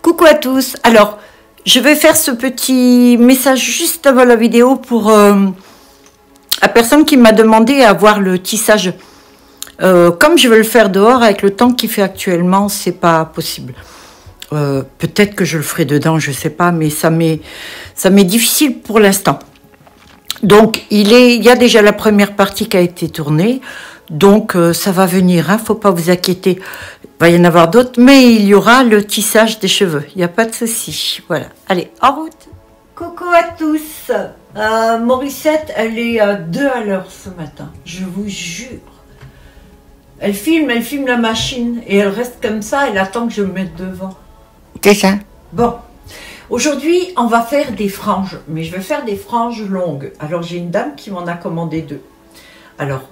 Coucou à tous. Alors, je vais faire ce petit message juste avant la vidéo pour la personne qui m'a demandé à voir le tissage. Comme je veux le faire dehors, avec le temps qu'il fait actuellement, c'est pas possible. Peut-être que je le ferai dedans, je sais pas, mais ça m'est difficile pour l'instant. Donc, il y a déjà la première partie qui a été tournée. Donc, ça va venir, hein, faut pas vous inquiéter. Il va y en avoir d'autres, mais il y aura le tissage des cheveux. Il n'y a pas de souci. Voilà. Allez, en route. Coucou à tous. Morissette, elle est à 2 à l'heure ce matin. Je vous jure. Elle filme la machine et elle reste comme ça. Elle attend que je me mette devant. C'est ça. Bon. Aujourd'hui, on va faire des franges. Mais je vais faire des franges longues. Alors, j'ai une dame qui m'en a commandé 2. Alors,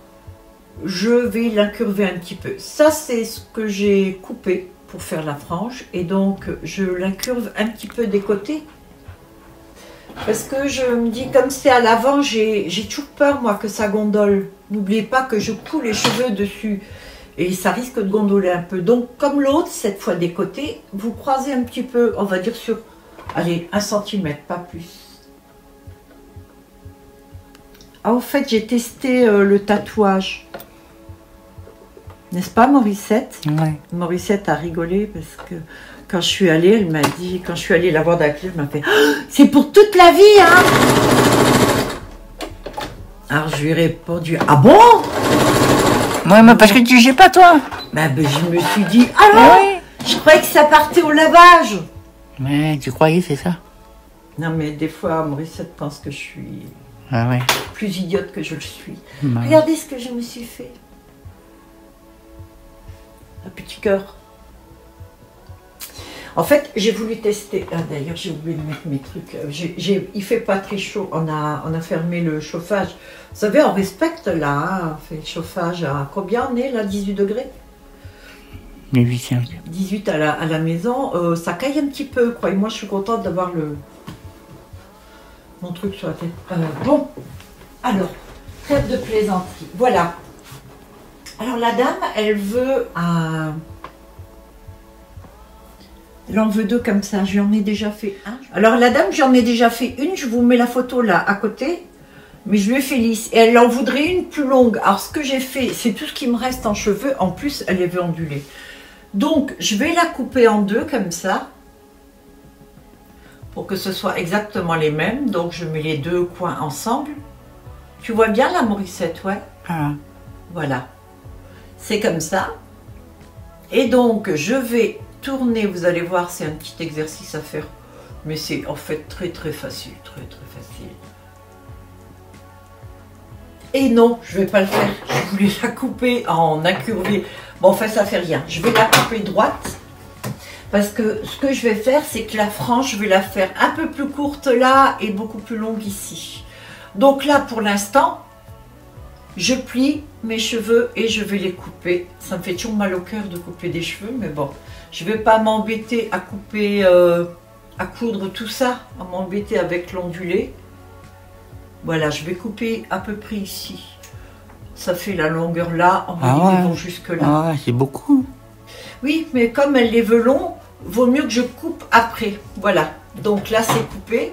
je vais l'incurver un petit peu. Ça, c'est ce que j'ai coupé pour faire la frange. Et donc, je l'incurve un petit peu des côtés. Parce que je me dis, comme c'est à l'avant, j'ai toujours peur, moi, que ça gondole. N'oubliez pas que je couds les cheveux dessus. Et ça risque de gondoler un peu. Donc, comme l'autre, cette fois des côtés, vous croisez un petit peu, on va dire sur, allez, 1 cm, pas plus. Ah, au fait, j'ai testé le tatouage. N'est-ce pas, Morissette? Ouais. Morissette a rigolé parce que quand je suis allée, elle m'a dit, quand je suis allée la voir d'un clip, elle m'a fait oh, c'est pour toute la vie, hein? Alors je lui ai répondu ah bon? Ouais, mais parce que tu sais pas, toi. Ben, je me suis dit ah non, Oui. je croyais que ça partait au lavage. Mais tu croyais, c'est ça? Non, mais des fois, Morissette pense que je suis Ah ouais. plus idiote que je le suis. Ouais. Regardez ce que je me suis fait. Un petit cœur. En fait, j'ai voulu tester. Ah, d'ailleurs, j'ai oublié de mettre mes trucs. Il fait pas très chaud. On a fermé le chauffage. Vous savez, on respecte là. Hein, on fait le chauffage à combien on est là? 18 degrés. 18 à la maison. Ça caille un petit peu. Croyez-moi, je suis contente d'avoir mon truc sur la tête. Bon, alors, trêve de plaisanterie. Voilà. Alors la dame, elle veut elle en veut 2 comme ça. J'en ai déjà fait un. Alors la dame, j'en ai déjà fait une. Je vous mets la photo là à côté. Mais je lui ai fait lisse. Et elle en voudrait une plus longue. Alors ce que j'ai fait, c'est tout ce qui me reste en cheveux. En plus, elle les veut onduler. Donc je vais la couper en 2 comme ça. Pour que ce soit exactement les mêmes. Donc je mets les 2 coins ensemble. Tu vois bien la Morissette, ouais? Ah. Voilà. C'est comme ça. Et donc, je vais tourner. Vous allez voir, c'est un petit exercice à faire. Mais c'est en fait très très facile. Très très facile. Et non, je ne vais pas le faire. Je voulais la couper en incurvé. Bon, enfin, ça fait rien. Je vais la couper droite. Parce que ce que je vais faire, c'est que la frange, je vais la faire un peu plus courte là et beaucoup plus longue ici. Donc là, pour l'instant, je plie mes cheveux et je vais les couper. Ça me fait toujours mal au cœur de couper des cheveux, mais bon, je ne vais pas m'embêter à couper, à coudre tout ça, à m'embêter avec l'ondulé. Voilà, je vais couper à peu près ici. Ça fait la longueur là, on va dire jusque là. Ah ouais, c'est beaucoup. Oui, mais comme elle les veut longs, vaut mieux que je coupe après. Voilà, donc là c'est coupé.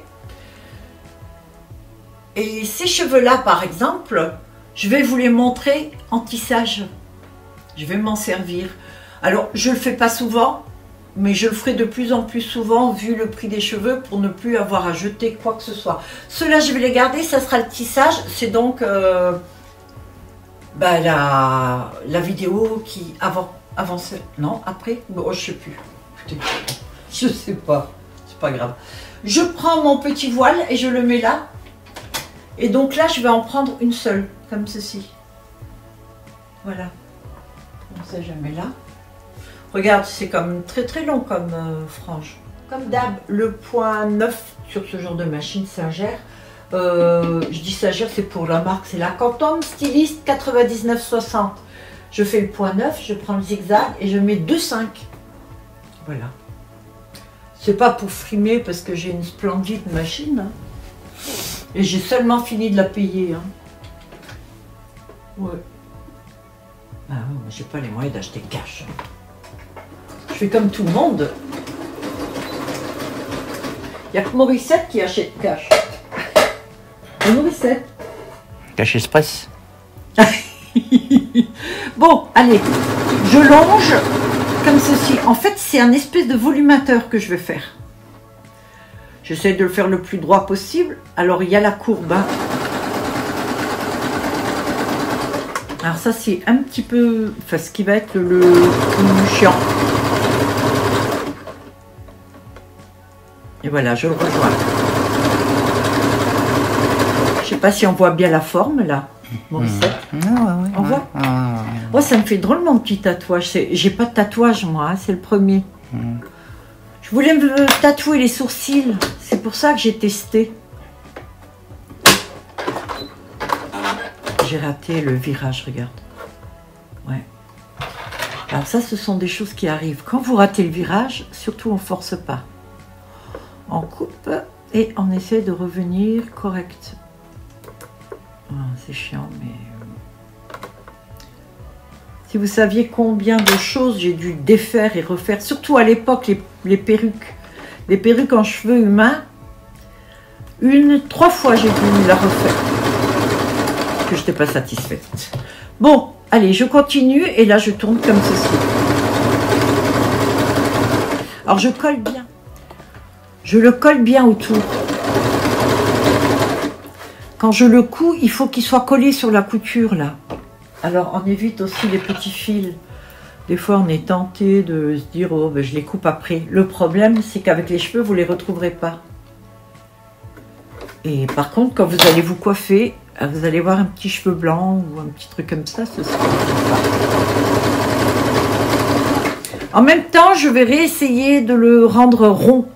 Et ces cheveux-là, par exemple, je vais vous les montrer en tissage. Je vais m'en servir. Alors, je ne le fais pas souvent, mais je le ferai de plus en plus souvent vu le prix des cheveux pour ne plus avoir à jeter quoi que ce soit. Ceux-là, je vais les garder, ça sera le tissage. C'est donc la vidéo qui avance. Non, après? Oh, je ne sais plus. Écoutez, je ne sais pas. C'est pas grave. Je prends mon petit voile et je le mets là. Et donc là, je vais en prendre une seule, comme ceci. Voilà. Comme ça, je mets là. Regarde, c'est comme très très long comme frange. Comme d'hab, le point 9 sur ce genre de machine Singer. Je dis Singer, c'est pour la marque, c'est la Quantum Stylist 9960. Je fais le point 9, je prends le zigzag et je mets 2,5. Voilà. C'est pas pour frimer parce que j'ai une splendide machine. Hein. Et j'ai seulement fini de la payer. Hein. Ouais. Ah ouais, j'ai pas les moyens d'acheter cash. Je fais comme tout le monde. Il n'y a que Morissette qui achète cash. Et Morissette. Cache express. Bon, allez, je longe comme ceci. En fait, c'est un espèce de volumateur que je vais faire. J'essaie de le faire le plus droit possible. Alors, il y a la courbe. Hein. Alors ça, c'est un petit peu... Enfin, ce qui va être le plus chiant. Et voilà, je le rejoins. Je sais pas si on voit bien la forme, là. Morissette. On voit. Moi, ça me fait drôlement de petits tatouages. J'ai pas de tatouage, moi. Hein, c'est le premier. Je voulais me tatouer les sourcils. C'est pour ça que j'ai testé. J'ai raté le virage, regarde. Ouais. Alors ça, ce sont des choses qui arrivent. Quand vous ratez le virage, surtout on force pas. On coupe et on essaie de revenir correct. Oh, c'est chiant, mais... Si vous saviez combien de choses j'ai dû défaire et refaire, surtout à l'époque, les perruques. Les perruques en cheveux humains, 3 fois j'ai dû la refaire. Parce que je n'étais pas satisfaite. Bon, allez, je continue et là je tourne comme ceci. Alors je colle bien. Je le colle bien autour. Quand je le couds, il faut qu'il soit collé sur la couture là. Alors on évite aussi les petits fils. Des fois on est tenté de se dire oh ben, je les coupe après. Le problème c'est qu'avec les cheveux vous ne les retrouverez pas. Et par contre quand vous allez vous coiffer, vous allez voir un petit cheveu blanc ou un petit truc comme ça, ce sera sympa. En même temps je vais réessayer de le rendre rond.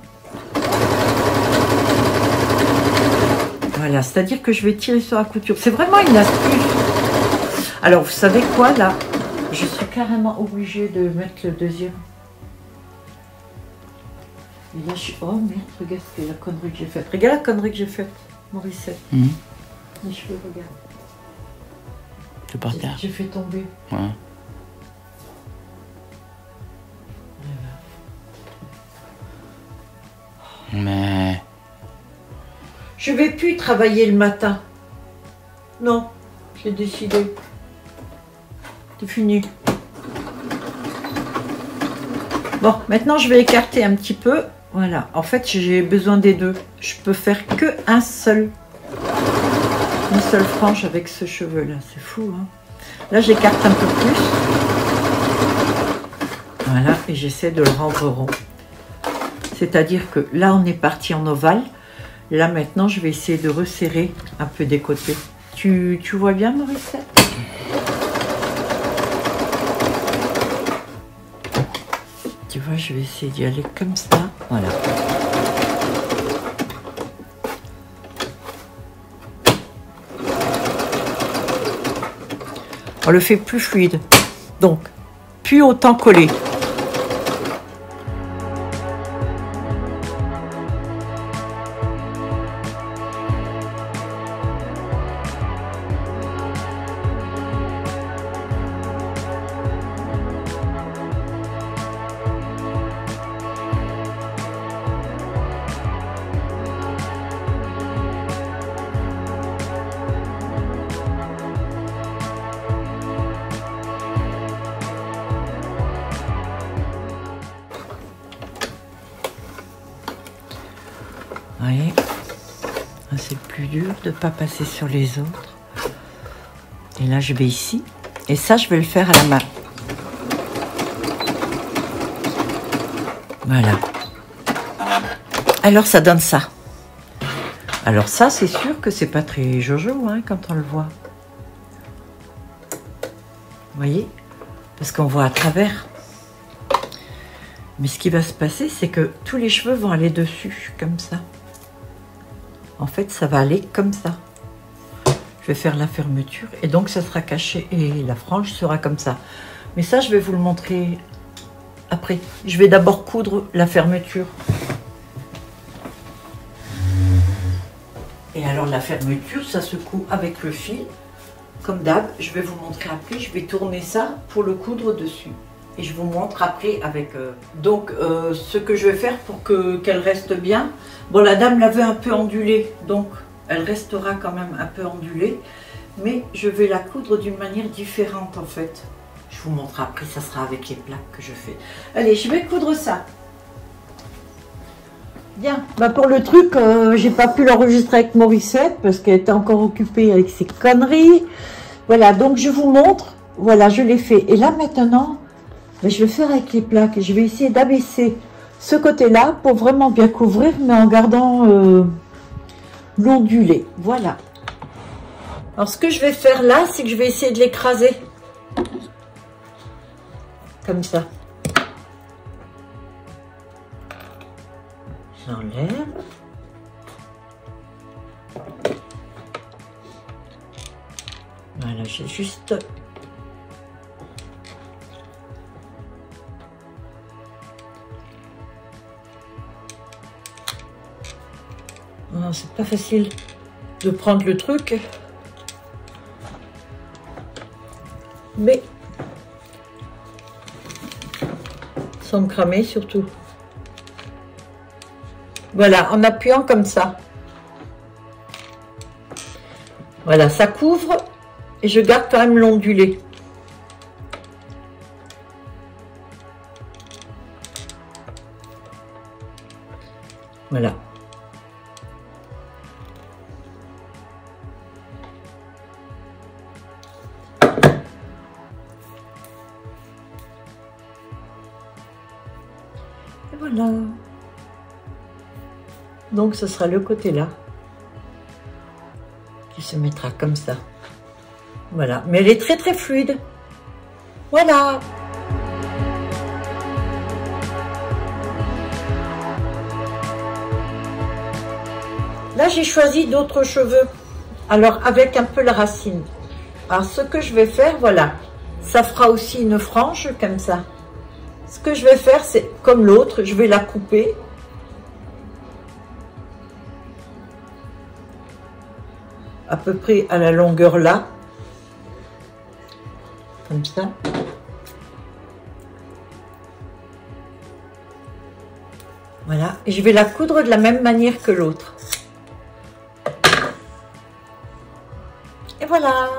Voilà, c'est-à-dire que je vais tirer sur la couture. C'est vraiment une astuce. Alors, vous savez quoi, là? Je suis carrément obligée de mettre le deuxième. Et là, je suis... Oh, merde, regarde la connerie que j'ai faite. Regarde la connerie que j'ai faite, Morissette. Les cheveux, regarde. C'est par terre. J'ai fait tomber. Ouais. Mais... Je vais plus travailler le matin. Non, j'ai décidé. C'est fini. Bon, maintenant je vais écarter un petit peu. Voilà, en fait j'ai besoin des deux. Je peux faire que une seule frange avec ce cheveu là. C'est fou, hein. Là j'écarte un peu plus. Voilà, et j'essaie de le rendre rond. C'est-à-dire que là on est parti en ovale. Là maintenant je vais essayer de resserrer un peu des côtés. Tu vois bien, Morissette? Tu vois, je vais essayer d'y aller comme ça. Voilà. On le fait plus fluide. Donc, plus autant coller. Vous voyez, c'est le plus dur de ne pas passer sur les autres. Et là, je vais ici. Et ça, je vais le faire à la main. Voilà. Alors, ça donne ça. Alors ça, c'est sûr que c'est pas très jojo hein, quand on le voit. Vous voyez? Parce qu'on voit à travers. Mais ce qui va se passer, c'est que tous les cheveux vont aller dessus, comme ça. En fait, ça va aller comme ça. Je vais faire la fermeture et donc ça sera caché et la frange sera comme ça. Mais ça, je vais vous le montrer après. Je vais d'abord coudre la fermeture. Et alors la fermeture, ça se coud avec le fil. Comme d'hab, je vais vous montrer après. Je vais tourner ça pour le coudre dessus. et je vous montre après avec... Donc, ce que je vais faire pour qu'elle reste bien. Bon, la dame l'avait un peu ondulée, donc elle restera quand même un peu ondulée. Mais je vais la coudre d'une manière différente en fait. Je vous montre après, ça sera avec les plaques que je fais. Allez, je vais coudre ça. Bien, bah pour le truc, j'ai pas pu l'enregistrer avec Morissette parce qu'elle était encore occupée avec ses conneries. Voilà, donc je vous montre. Voilà, je l'ai fait. Et là maintenant, bah, je vais faire avec les plaques. Je vais essayer d'abaisser ce côté-là pour vraiment bien couvrir, mais en gardant l'ondulé. Voilà. Alors ce que je vais faire là, c'est que je vais essayer de l'écraser. Comme ça. J'enlève. Voilà, j'ai juste... Non, c'est pas facile de prendre le truc. Mais sans me cramer surtout. Voilà, en appuyant comme ça. Voilà, ça couvre et je garde quand même l'ondulé. Voilà. Et voilà. Donc ce sera le côté là qui se mettra comme ça. Voilà, mais elle est très très fluide. Voilà. Là j'ai choisi d'autres cheveux. Alors avec un peu la racine. Alors ce que je vais faire, voilà, ça fera aussi une frange comme ça. Ce que je vais faire, c'est comme l'autre, je vais la couper. À peu près à la longueur là. Comme ça. Voilà. Et je vais la coudre de la même manière que l'autre. Et voilà.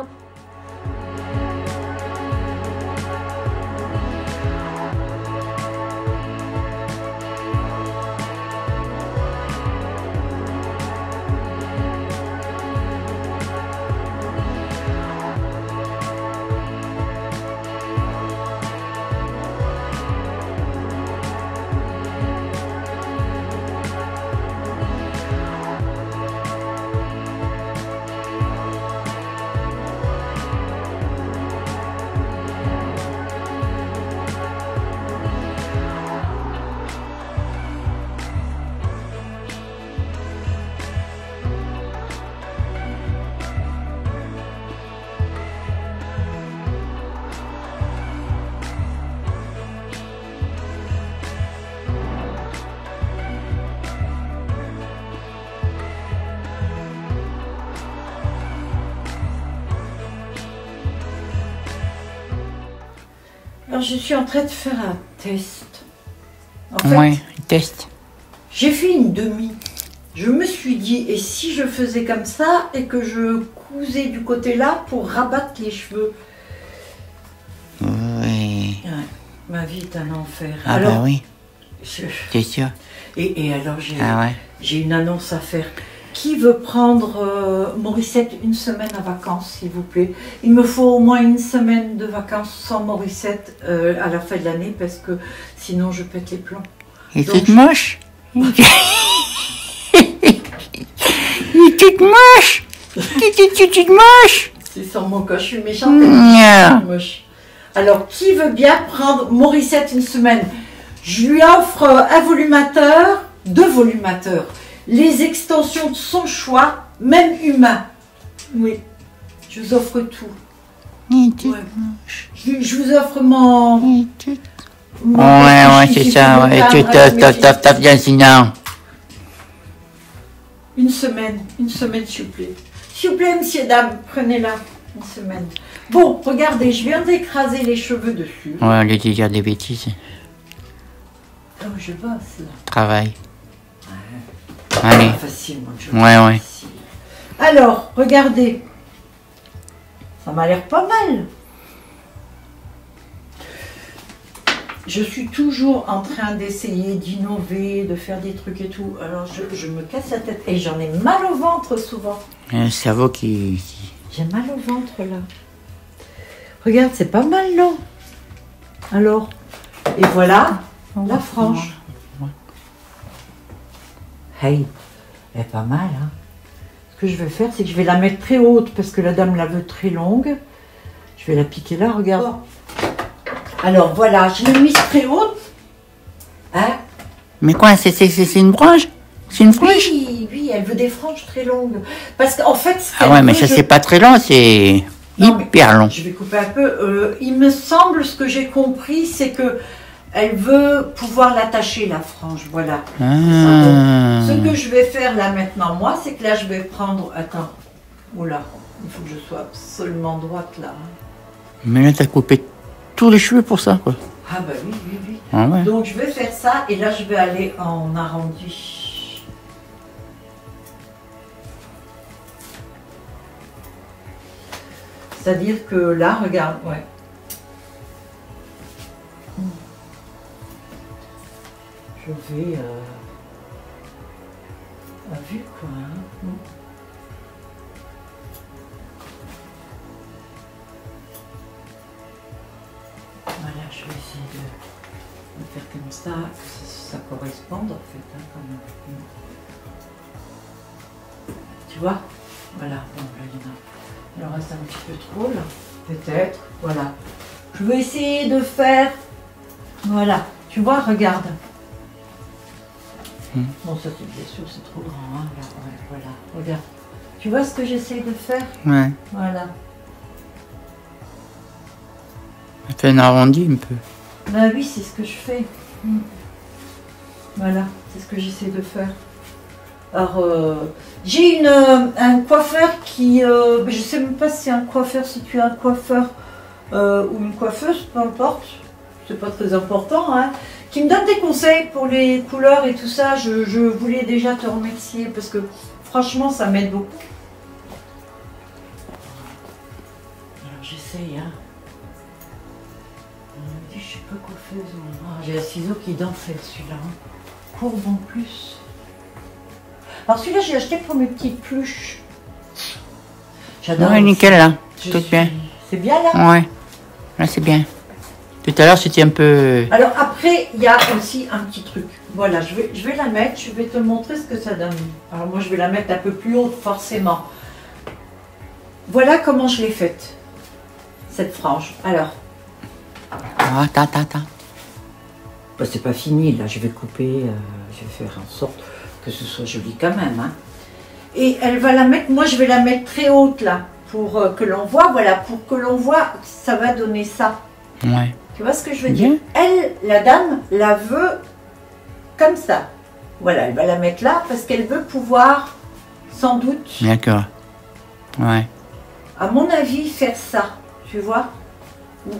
Alors, je suis en train de faire un test. En fait, Ouais, test. j'ai fait une demi. Je me suis dit, et si je faisais comme ça et que je cousais du côté là pour rabattre les cheveux? Oui. Ouais, ma vie est un enfer. Ah alors, bah oui, je- c'est sûr. et alors, Ah ouais. j'ai une annonce à faire. Qui veut prendre Morissette une semaine à vacances, s'il vous plaît? Il me faut au moins une semaine de vacances sans Morissette à la fin de l'année parce que sinon je pète les plombs. Il est Donc, toute moche. Il est toute moche. Il est toute moche. C'est sans mon cas, je suis méchante. Nya. Moche. Alors, qui veut bien prendre Morissette une semaine? Je lui offre un volumateur, 2 volumateurs, les extensions de son choix, même humain. Oui, je vous offre tout. Il est toute Ouais. moche. Je vous offre mon... Il est toute... mon Ouais, petit c'est chiffre ça, de ouais. cadre Tu avec mes tapes bien sinon. Une semaine, s'il vous plaît. S'il vous plaît, messieurs, dames, prenez-la. Une semaine. Bon, regardez, je viens d'écraser les cheveux dessus. Ouais, on lui dit dire des bêtises. Oh, je bosse là. Travail. Ouais. Allez. Pas facile, moi, je Ouais. facile. Alors, regardez. Ça m'a l'air pas mal. Je suis toujours en train d'essayer d'innover, de faire des trucs et tout. Alors, je me casse la tête. Et j'en ai mal au ventre souvent. Un cerveau qui... J'ai mal au ventre là. Regarde, c'est pas mal là. Alors, et voilà la frange. Hey, elle est pas mal. Hein. Ce que je vais faire, c'est que je vais la mettre très haute parce que la dame la veut très longue. Je vais la piquer là, regarde. Alors voilà, je l'ai mise très haute. Hein? Mais quoi, c'est une branche? C'est une frange? Oui, elle veut des franges très longues. Parce qu'en fait... Ah ouais, mais ça c'est pas très long, c'est hyper long. Je vais couper un peu. Il me semble, ce que j'ai compris, c'est que elle veut pouvoir l'attacher, la frange. Voilà. Ah. Donc, ce que je vais faire là maintenant, moi, c'est que là, je vais prendre... Attends. Oula, il faut que je sois absolument droite là. Mais là, t'as coupé tous les cheveux pour ça, quoi. Ah bah oui. Ah ouais. Donc je vais faire ça et là je vais aller en arrondi. C'est-à-dire que là, regarde, ouais. Je vais à vue quoi. Hein. Voilà, je vais essayer de faire comme ça, que ça corresponde en fait, hein, quand même. Tu vois? Voilà, bon là il en reste un petit peu trop là, peut-être, voilà. Je vais essayer de faire, voilà, tu vois, regarde. Bon ça c'est bien sûr, c'est trop grand, hein, là, ouais, voilà, regarde. Tu vois ce que j'essaye de faire? Ouais. Voilà. Fait un arrondi un peu. Bah oui, c'est ce que je fais. Voilà, c'est ce que j'essaie de faire. Alors, j'ai un coiffeur qui... je sais même pas si c'est un coiffeur, si tu es un coiffeur ou une coiffeuse, peu importe. C'est pas très important, hein. Qui me donne des conseils pour les couleurs et tout ça. Je voulais déjà te remercier parce que franchement, ça m'aide beaucoup. Alors, j'essaye, hein. Je suis pas coiffeuse. Oh, j'ai un ciseau qui danse celui-là. Hein. Courbe en plus. Alors celui-là, j'ai acheté pour mes petites pluches. J'adore. Ouais, nickel là. Tout bien. C'est bien là? Ouais. Là, c'est bien. Tout à l'heure, c'était un peu... Alors après, il y a aussi un petit truc. Voilà, je vais la mettre. Je vais te montrer ce que ça donne. Alors moi, je vais la mettre un peu plus haute, forcément. Voilà comment je l'ai faite. Cette frange. Alors... Ah, ta. Bah, c'est pas fini, là, je vais couper, je vais faire en sorte que ce soit joli quand même. Hein. Et elle va la mettre, moi je vais la mettre très haute là, pour que l'on voit, voilà, pour que l'on voit, ça va donner ça. Ouais. Tu vois ce que je veux dire? Elle, la dame, la veut comme ça. Voilà, elle va la mettre là parce qu'elle veut pouvoir, sans doute, D'accord. Ouais. à mon avis, faire ça, tu vois?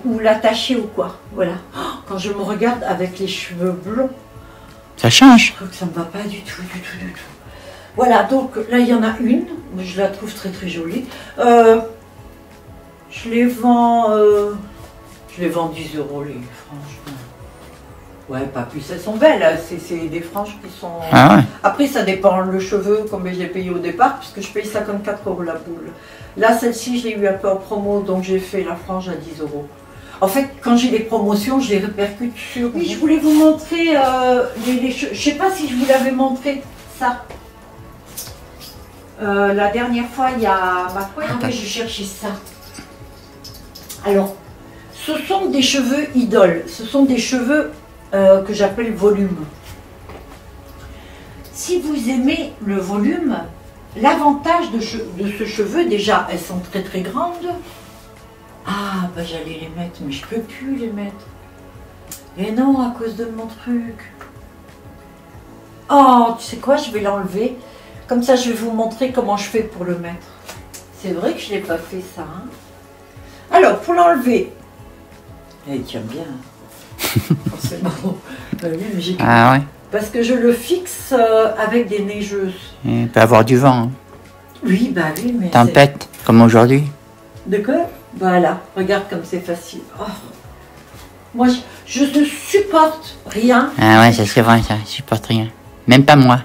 Ou l'attacher ou quoi, voilà. Oh, quand je me regarde avec les cheveux blonds, Ça change. je trouve que ça ne me va pas du tout. Voilà, donc là il y en a une, je la trouve très très jolie. Je les vends 10 € les franges. Ouais, pas plus, elles sont belles, c'est des franges qui sont... Ah ouais. Après ça dépend, le cheveu, combien je l'ai payé au départ, puisque je paye 54 € la boule. Là, celle-ci, je l'ai eu un peu en promo, donc j'ai fait la frange à 10 €. En fait, quand j'ai des promotions, je les répercute sur... Oui, je voulais vous montrer les cheveux. Je sais pas si je vous l'avais montré, ça. La dernière fois, il y a... je cherchais ça. Alors, ce sont des cheveux idoles. Ce sont des cheveux que j'appelle volume. Si vous aimez le volume, l'avantage de ce cheveu, déjà, elles sont très très grandes. Ah, bah j'allais les mettre, mais je peux plus les mettre. Et non, à cause de mon truc. Oh, tu sais quoi, je vais l'enlever. Comme ça, je vais vous montrer comment je fais pour le mettre. C'est vrai que je n'ai pas fait ça. Hein. Alors, pour l'enlever, il tient bien. Forcément. Oui, mais j'ai... Ah ouais. Parce que je le fixe avec des neigeuses. Il peut y avoir du vent. Hein. Oui, bah oui, mais... Tempête, comme aujourd'hui. De quoi? Voilà, regarde comme c'est facile. Oh. Moi, je ne supporte rien. Ah ouais, ça c'est vrai, ça. Je supporte rien. Même pas moi.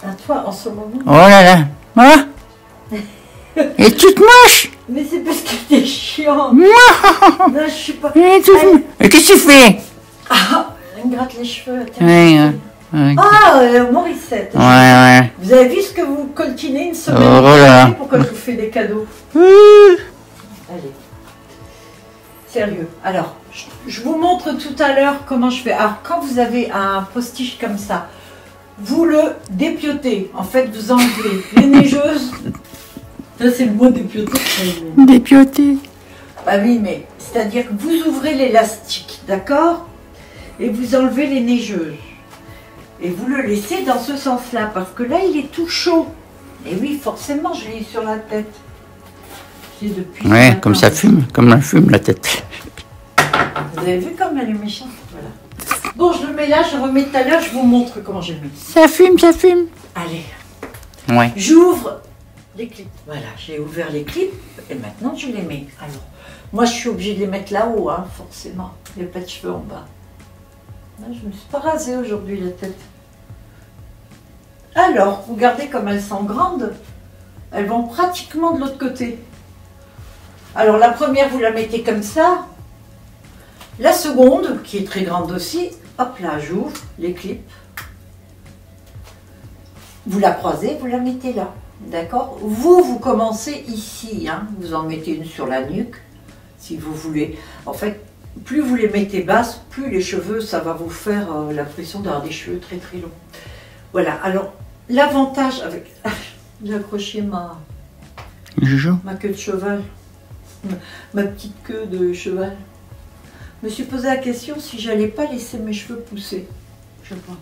À toi, en ce moment. Oh là là. Voilà. Et toute moche. Mais c'est parce que t'es chiant. Moi. Non, je suis pas... Et qu'est-ce que tu fais? Ah, elle me gratte les cheveux. Ouais, ouais. Ah, Morissette. Ouais. Vous avez vu ce que vous coltinez une semaine Oh là. pourquoi je vous fais des cadeaux? Allez. Sérieux. Alors, je vous montre tout à l'heure comment je fais. Alors, quand vous avez un postiche comme ça, vous le dépiotez. En fait, vous enlevez les neigeuses. Là, c'est le mot dépioter. Dépioté. Bah oui, mais c'est-à-dire que vous ouvrez l'élastique, d'accord? Et vous enlevez les neigeuses. Et vous le laissez dans ce sens-là, parce que là, il est tout chaud. Et oui, forcément, je l'ai sur la tête. C'est depuis Ouais, comme ça fume, comme elle fume la tête. Vous avez vu comme elle est méchante? Voilà. Bon, je le mets là, je remets tout à l'heure, je vous montre comment j'ai mis. Ça fume, ça fume. Allez, Ouais. j'ouvre les clips. Voilà, j'ai ouvert les clips et maintenant je les mets. Alors, moi je suis obligée de les mettre là-haut, hein, forcément. Il n'y a pas de cheveux en bas. Là, je ne me suis pas rasée aujourd'hui la tête. Alors, regardez comme elles sont grandes. Elles vont pratiquement de l'autre côté. Alors la première, vous la mettez comme ça. La seconde, qui est très grande aussi, hop là, j'ouvre les clips. Vous la croisez, vous la mettez là. D'accord? Vous commencez ici. Hein, vous en mettez une sur la nuque, si vous voulez. En fait, plus vous les mettez basses, plus les cheveux, ça va vous faire l'impression d'avoir des cheveux très très longs. Voilà, alors l'avantage avec... J'ai accroché ma queue de cheval, ma petite queue de cheval. Je me suis posé la question si j'allais pas laisser mes cheveux pousser. Je sais pas.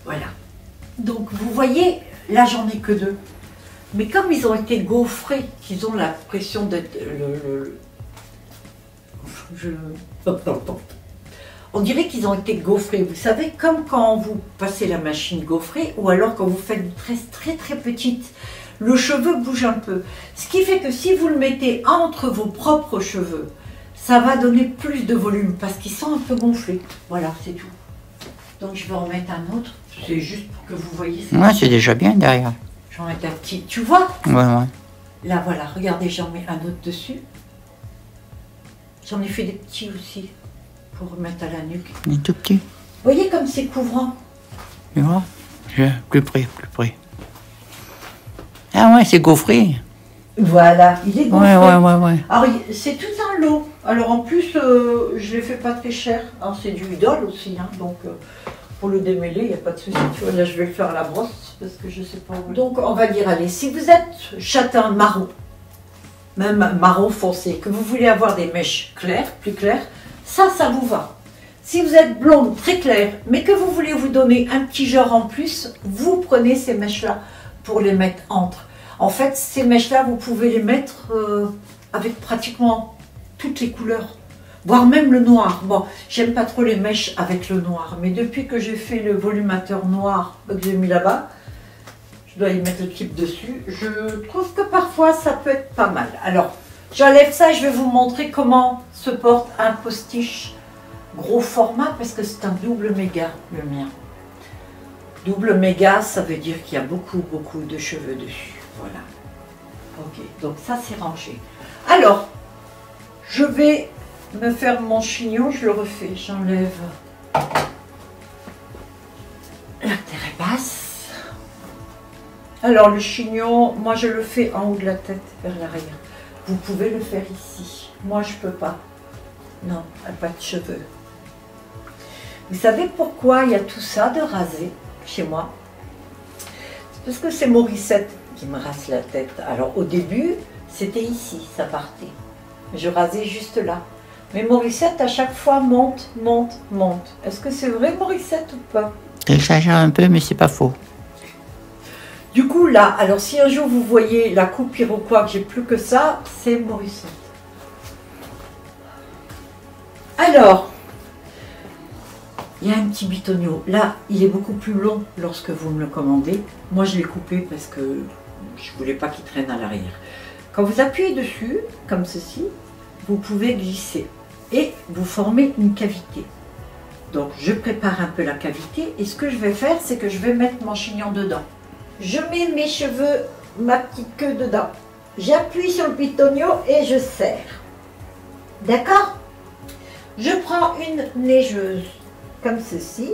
Voilà. Donc vous voyez, là j'en ai que deux. Mais comme ils ont été gaufrés, qu'ils ont l'impression d'être on dirait qu'ils ont été gaufrés. Vous savez, comme quand vous passez la machine gaufrée, ou alors quand vous faites une tresse très très petite, le cheveu bouge un peu. Ce qui fait que si vous le mettez entre vos propres cheveux, ça va donner plus de volume parce qu'ils sont un peu gonflés. Voilà, c'est tout. Donc je vais en mettre un autre. C'est juste pour que vous voyez. Ouais, c'est déjà bien derrière. J'en mets un petit. Tu vois? Ouais. Là, voilà, regardez, j'en mets un autre dessus. J'en ai fait des petits aussi pour mettre à la nuque. Il est tout petit. Vous voyez comme c'est couvrant? Tu vois? Plus près. Ah ouais, c'est gaufré. Voilà, il est gonflé. Ouais. Alors, c'est tout un lot. Alors, en plus, je les fais pas très cher. Alors, c'est du idole aussi, hein, donc pour le démêler, il n'y a pas de souci. Tu vois, là, je vais le faire à la brosse parce que je sais pas où. Donc, on va dire, allez, si vous êtes châtain marron, même marron foncé, que vous voulez avoir des mèches claires, plus claires, ça vous va. Si vous êtes blonde, très claire, mais que vous voulez vous donner un petit genre en plus, vous prenez ces mèches-là pour les mettre entre. En fait, ces mèches-là, vous pouvez les mettre avec pratiquement toutes les couleurs, voire même le noir. Bon, j'aime pas trop les mèches avec le noir, mais depuis que j'ai fait le volumateur noir que j'ai mis là-bas, je dois y mettre le clip dessus, je trouve que parfois ça peut être pas mal. Alors, j'enlève ça et je vais vous montrer comment se porte un postiche gros format, parce que c'est un double méga, le mien. Double méga, ça veut dire qu'il y a beaucoup de cheveux dessus. Voilà. Ok, donc ça c'est rangé. Alors, je vais me faire mon chignon, je le refais. J'enlève l'artère basse. Alors le chignon, moi je le fais en haut de la tête, vers l'arrière. Vous pouvez le faire ici. Moi je peux pas. Non, elle n'a pas de cheveux. Vous savez pourquoi il y a tout ça de rasé chez moi? C'est parce que c'est Morissette qui me rase la tête. Alors au début, c'était ici, ça partait. Je rasais juste là. Mais Morissette, à chaque fois, monte. Est-ce que c'est vrai, Morissette, ou pas? J'exagère un peu, mais c'est pas faux. Du coup, là, alors si un jour vous voyez la coupe Iroquois, que j'ai plus que ça, c'est Morissette. Alors, il y a un petit bitonio. Là, il est beaucoup plus long lorsque vous me le commandez. Moi, je l'ai coupé parce que je ne voulais pas qu'il traîne à l'arrière. Quand vous appuyez dessus, comme ceci, vous pouvez glisser et vous formez une cavité. Donc, je prépare un peu la cavité et ce que je vais faire, c'est que je vais mettre mon chignon dedans. Je mets mes cheveux, ma petite queue dedans. J'appuie sur le bitonio et je serre. D'accord? Je prends une neigeuse comme ceci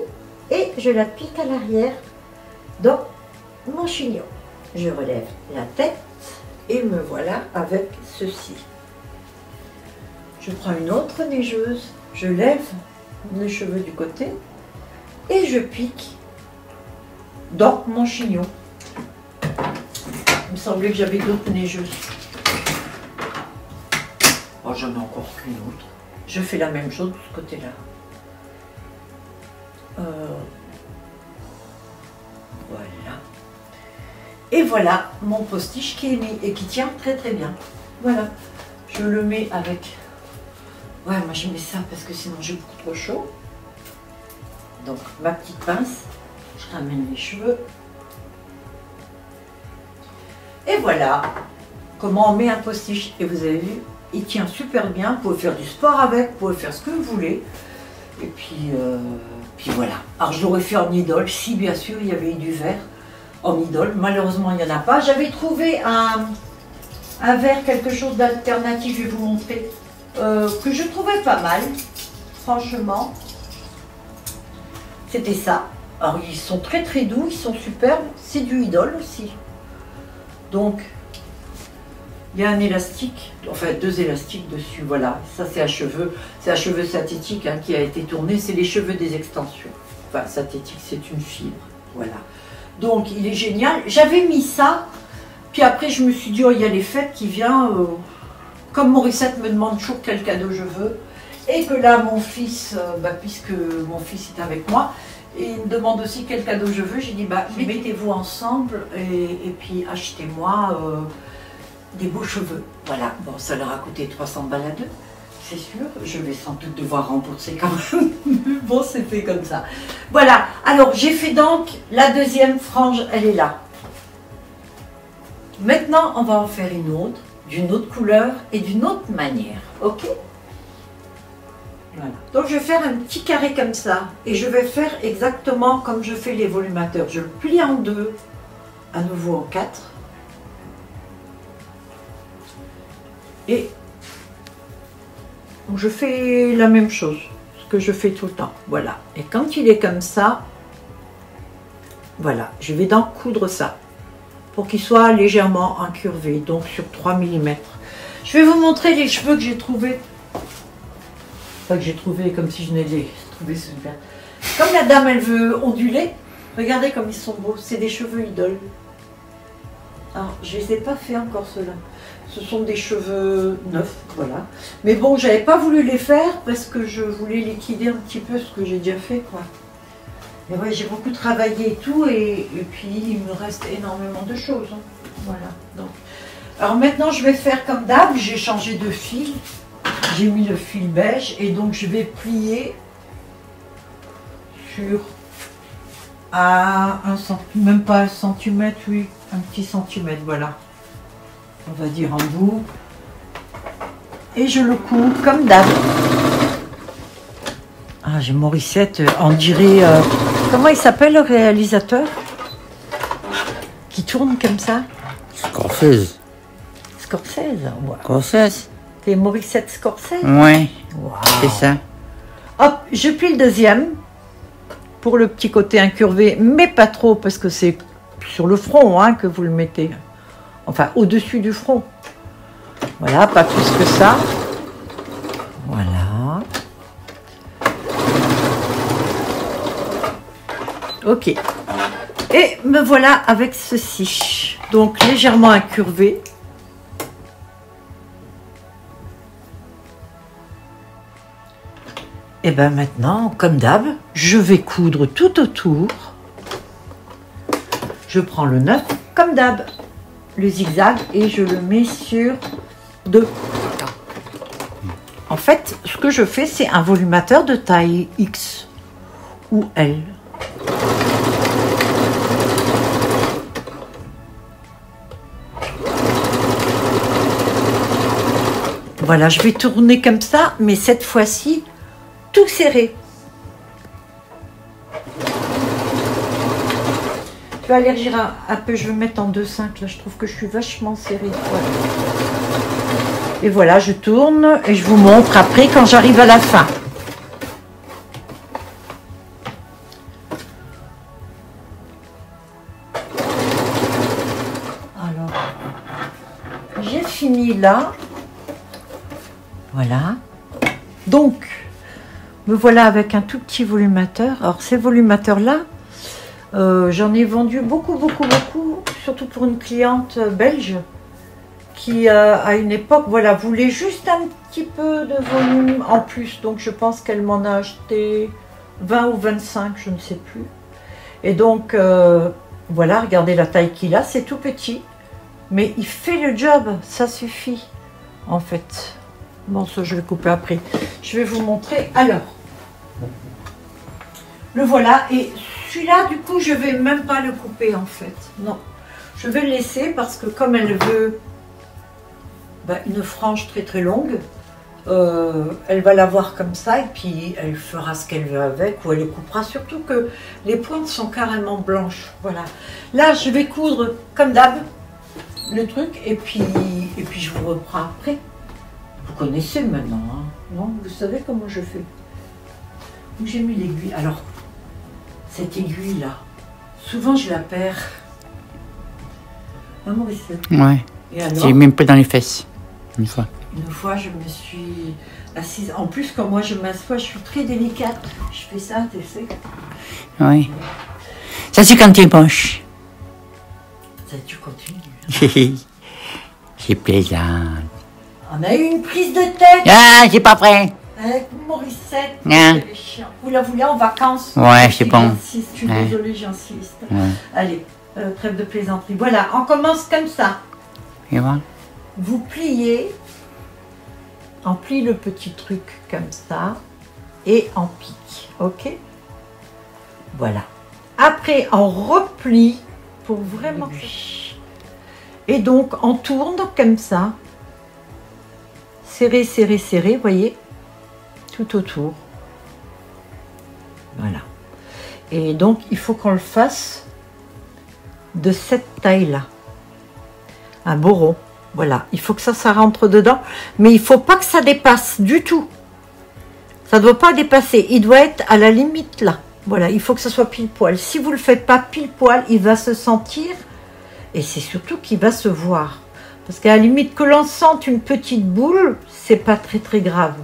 et je la pique à l'arrière dans mon chignon. Je relève la tête et me voilà avec ceci. Je prends une autre neigeuse, je lève les cheveux du côté et je pique dans mon chignon. Il me semblait que j'avais d'autres neigeuses. Oh, j'en ai encore qu'une autre. Je fais la même chose de ce côté-là. Voilà. Et voilà mon postiche qui est mis et qui tient très très bien. Voilà. Je le mets avec... Ouais, moi je mets ça parce que sinon j'ai beaucoup trop chaud. Donc ma petite pince, je ramène les cheveux. Et voilà comment on met un postiche. Et vous avez vu, il tient super bien. Vous pouvez faire du sport avec, vous pouvez faire ce que vous voulez. Et puis voilà. Alors je l'aurais fait en idole, si bien sûr il y avait eu du verre en idole. Malheureusement il n'y en a pas. J'avais trouvé un verre, quelque chose d'alternatif, je vais vous montrer, que je trouvais pas mal, franchement. C'était ça. Alors ils sont très très doux, ils sont superbes. C'est du idole aussi. Donc il y a un élastique, enfin 2 élastiques dessus, voilà. Ça c'est à cheveux synthétique hein, qui a été tourné, c'est les cheveux des extensions. Enfin synthétique, c'est une fibre, voilà. Donc il est génial. J'avais mis ça, puis après je me suis dit, oh il y a les fêtes qui viennent, comme Morissette me demande toujours quel cadeau je veux, et que là mon fils, puisque mon fils est avec moi, et il me demande aussi quel cadeau je veux, j'ai dit, mettez-vous ensemble et puis achetez-moi des beaux cheveux. Voilà, bon, ça leur a coûté 300 balles à deux, c'est sûr. Je vais sans doute devoir rembourser quand même. Bon, c'est fait comme ça. Voilà, alors j'ai fait donc la deuxième frange, elle est là. Maintenant, on va en faire une autre, d'une autre couleur et d'une autre manière, ok? Voilà. Donc je vais faire un petit carré comme ça et je vais faire exactement comme je fais les volumateurs. Je le plie en 2, à nouveau en 4. Et je fais la même chose, ce que je fais tout le temps. Voilà. Et quand il est comme ça, voilà, je vais donc coudre ça pour qu'il soit légèrement incurvé, donc sur 3 mm. Je vais vous montrer les cheveux que j'ai trouvés. Pas que j'ai trouvé comme si je n'ai les trouvé super. Comme la dame elle veut onduler, regardez comme ils sont beaux, c'est des cheveux idoles. Alors je les ai pas fait encore ceux-là. Ce sont des cheveux neufs, voilà. Mais bon, j'avais pas voulu les faire parce que je voulais liquider un petit peu ce que j'ai déjà fait, quoi. Mais ouais, j'ai beaucoup travaillé et tout, et puis il me reste énormément de choses. Hein. Voilà. Donc. Alors maintenant, je vais faire comme d'hab, j'ai changé de fil. J'ai mis le fil beige et donc je vais plier sur à 1 cm, même pas 1 cm, oui, un petit centimètre, voilà. On va dire en bout. Et je le couds comme d'hab. Ah, j'ai Morissette, on dirait... comment il s'appelle le réalisateur qui tourne comme ça? Scorsese. Scorsese, ouais. Scorsese. C'est Morissette Scorsese? Ouais, wow. C'est ça. Hop, je plie le deuxième pour le petit côté incurvé, mais pas trop parce que c'est sur le front hein, que vous le mettez. Enfin, au-dessus du front. Voilà, pas plus que ça. Voilà. Ok. Et me voilà avec ceci. Donc, légèrement incurvé. Et bien maintenant, comme d'hab, je vais coudre tout autour Je prends le 9, comme d'hab, le zigzag, et je le mets sur 2. En fait, ce que je fais, c'est un volumateur de taille X ou L. Voilà, je vais tourner comme ça, mais cette fois-ci, tout serré. Je vais allergir un peu, je vais mettre en 2,5, là je trouve que je suis vachement serrée. Voilà. Et voilà, je tourne et je vous montre après quand j'arrive à la fin. Alors, j'ai fini là. Voilà. Donc, me voilà avec un tout petit volumateur. Alors, ces volumateurs-là, j'en ai vendu beaucoup, surtout pour une cliente belge qui, à une époque, voilà, voulait juste un petit peu de volume en plus. Donc, je pense qu'elle m'en a acheté 20 ou 25, je ne sais plus. Et donc, voilà, regardez la taille qu'il a, c'est tout petit. Mais il fait le job, ça suffit, en fait. Bon, ça, je vais couper après. Je vais vous montrer. Alors, le voilà. Et celui-là, du coup, je vais même pas le couper, en fait. Non. Je vais le laisser parce que comme elle veut une frange très longue, elle va l'avoir comme ça et puis elle fera ce qu'elle veut avec ou elle le coupera. Surtout que les pointes sont carrément blanches. Voilà. Là, je vais coudre comme d'hab le truc et puis je vous reprends après. Vous connaissez maintenant, hein? Non? Vous savez comment je fais. J'ai mis l'aiguille. Alors, cette aiguille-là, souvent je la perds. Hein, Maurice? Ouais. Et alors, j'ai même pas dans les fesses, une fois. une fois, je me suis assise. En plus, quand moi je m'assois, je suis très délicate. Je fais ça, tu sais. Oui. Ça, c'est quand tu es moche. Ça, tu continues. C'est plaisant. On a eu une prise de tête Ah, c'est pas prêt. avec Morissette. Hein? Les chiens. Vous la voulez en vacances? Ouais, c'est bon. Je suis Ouais. désolée, j'insiste. Ouais. Allez, trêve de plaisanterie. Voilà, on commence comme ça. Et voilà. Vous pliez, on plie le petit truc comme ça et on pique, ok? Voilà. Après, on replie pour vraiment... Et donc, on tourne comme ça. Serré, serré, serré, voyez? Tout autour. Voilà. Et donc, il faut qu'on le fasse de cette taille-là. Un beau rond. Voilà. Il faut que ça rentre dedans. Mais il ne faut pas que ça dépasse du tout. Ça ne doit pas dépasser. Il doit être à la limite là. Voilà. Il faut que ça soit pile poil. Si vous ne le faites pas pile poil, il va se sentir. Et c'est surtout qu'il va se voir. Parce qu'à la limite, que l'on sente une petite boule, c'est pas très grave.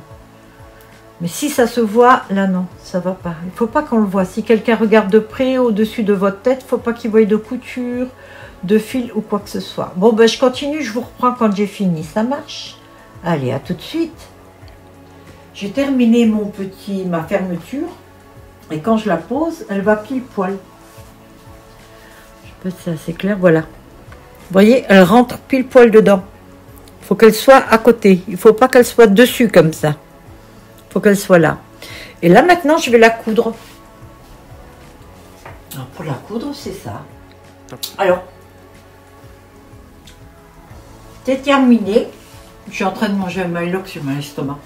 Mais si ça se voit, là non, ça va pas. Il faut pas qu'on le voit. Si quelqu'un regarde de près, au-dessus de votre tête, il faut pas qu'il voie de couture, de fil ou quoi que ce soit. Bon, ben je continue, je vous reprends quand j'ai fini. Ça marche? Allez, à tout de suite. J'ai terminé ma fermeture. Et quand je la pose, elle va pile poil. Je sais pas si c'est assez clair, voilà. Vous voyez, elle rentre pile poil dedans. Il faut qu'elle soit à côté. Il ne faut pas qu'elle soit dessus comme ça. Il faut qu'elle soit là. Et là, maintenant, je vais la coudre. Alors, pour la coudre, c'est ça. Alors, c'est terminé. Je suis en train de manger un mylox sur mon estomac.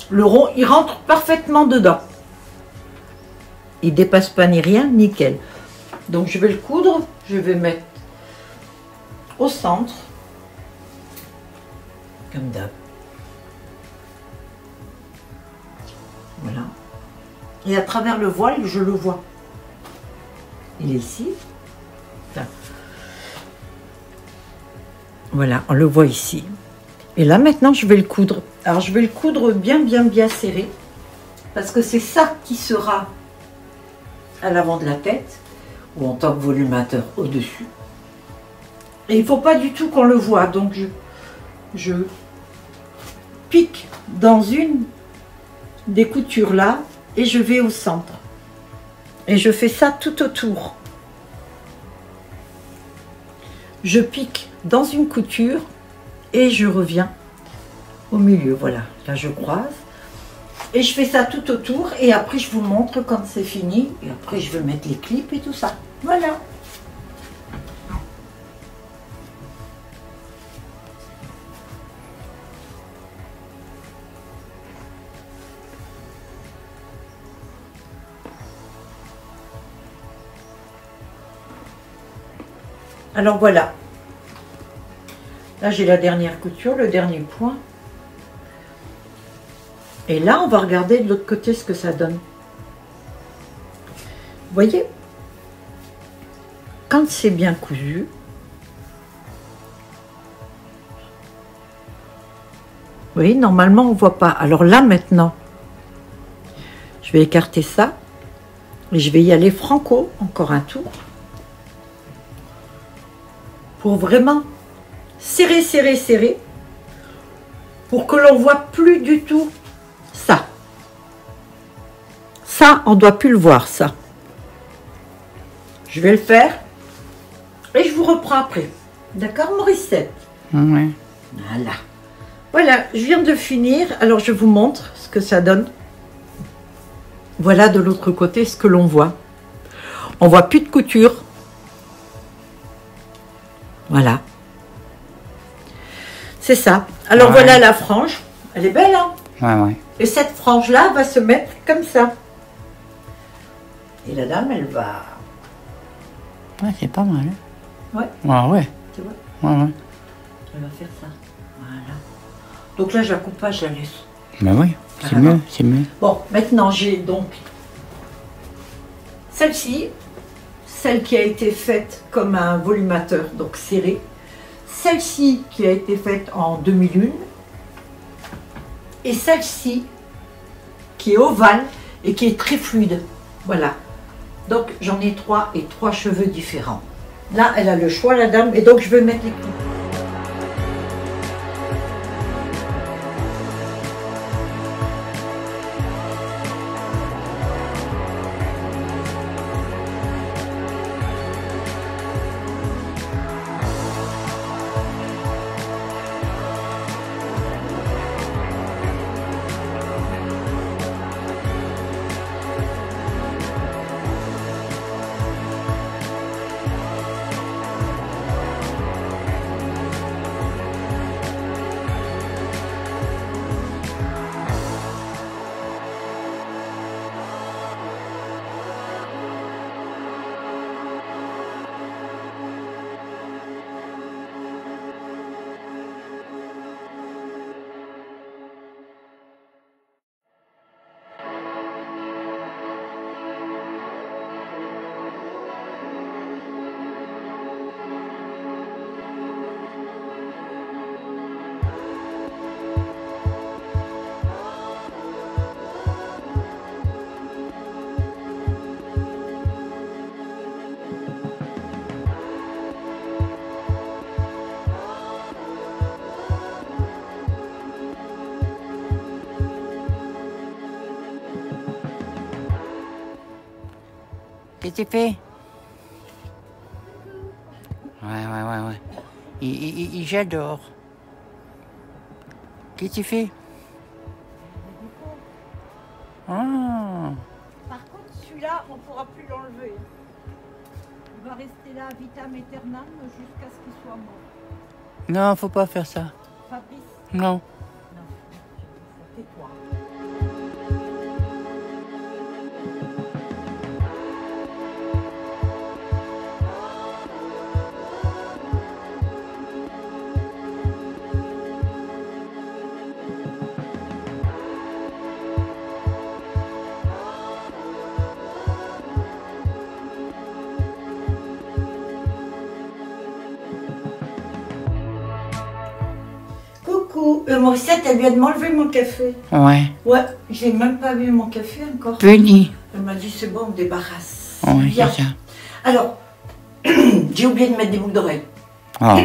Le rond, il rentre parfaitement dedans. Il ne dépasse pas ni rien, nickel. Donc, je vais le coudre. Je vais mettre au centre, comme d'hab. Voilà. Et à travers le voile, je le vois. Il est ici. Enfin, voilà, on le voit ici. Et là, maintenant, je vais le coudre. Alors, je vais le coudre bien serré. Parce que c'est ça qui sera à l'avant de la tête, ou en tant que volumateur au-dessus. Et il ne faut pas du tout qu'on le voit. Donc, je pique dans une des coutures là et je vais au centre. Et je fais ça tout autour. je pique dans une couture et je reviens au milieu. Voilà, là je croise. Et je fais ça tout autour et après je vous montre quand c'est fini. Et après je vais mettre les clips et tout ça. Voilà. Alors voilà. Là j'ai la dernière couture, le dernier point. Et là, on va regarder de l'autre côté ce que ça donne. Vous voyez, quand c'est bien cousu, vous voyez, normalement, on ne voit pas. Alors là, maintenant, je vais écarter ça. Et je vais y aller franco, encore un tour. Pour vraiment serrer, serrer, serrer. Pour que l'on ne voit plus du tout ça. Ça, on ne doit plus le voir, ça. Je vais le faire. Et je vous reprends après. D'accord, Morissette? Oui. Voilà. Voilà, je viens de finir. Alors, je vous montre ce que ça donne. Voilà de l'autre côté ce que l'on voit. On voit plus de couture. Voilà. C'est ça. Alors, voilà la frange. Elle est belle, hein? Ouais. Et cette frange-là va se mettre comme ça. Et la dame, elle va... Ouais, c'est pas mal. Ouais. Ouais. Tu vois? Ouais. Elle va faire ça. Voilà. Donc là, je la coupe pas, je la laisse. Ben oui, c'est mieux, c'est mieux. Bon, maintenant, j'ai donc celle-ci, celle qui a été faite comme un volumateur, donc serré. Celle-ci qui a été faite en demi-lune. Et celle-ci, qui est ovale et qui est très fluide. Voilà. Donc, j'en ai 3 et 3 cheveux différents. Là, elle a le choix, la dame. Et donc, je vais mettre les clips. Qu'est-ce que tu fais? Ouais. J'adore. Qu'est-ce que tu fais? Ah. Par contre, celui-là, on ne pourra plus l'enlever. Il va rester là vitam aeternam jusqu'à ce qu'il soit mort. Non, faut pas faire ça. Fabrice? Non. Non. Tais-toi. Morissette, elle vient de m'enlever mon café. Ouais. Ouais, j'ai même pas vu mon café encore. Veni. Elle m'a dit c'est bon, on me débarrasse. Ouais, Bien. c'est ça. Alors, j'ai oublié de mettre des boucles d'oreilles. Oh.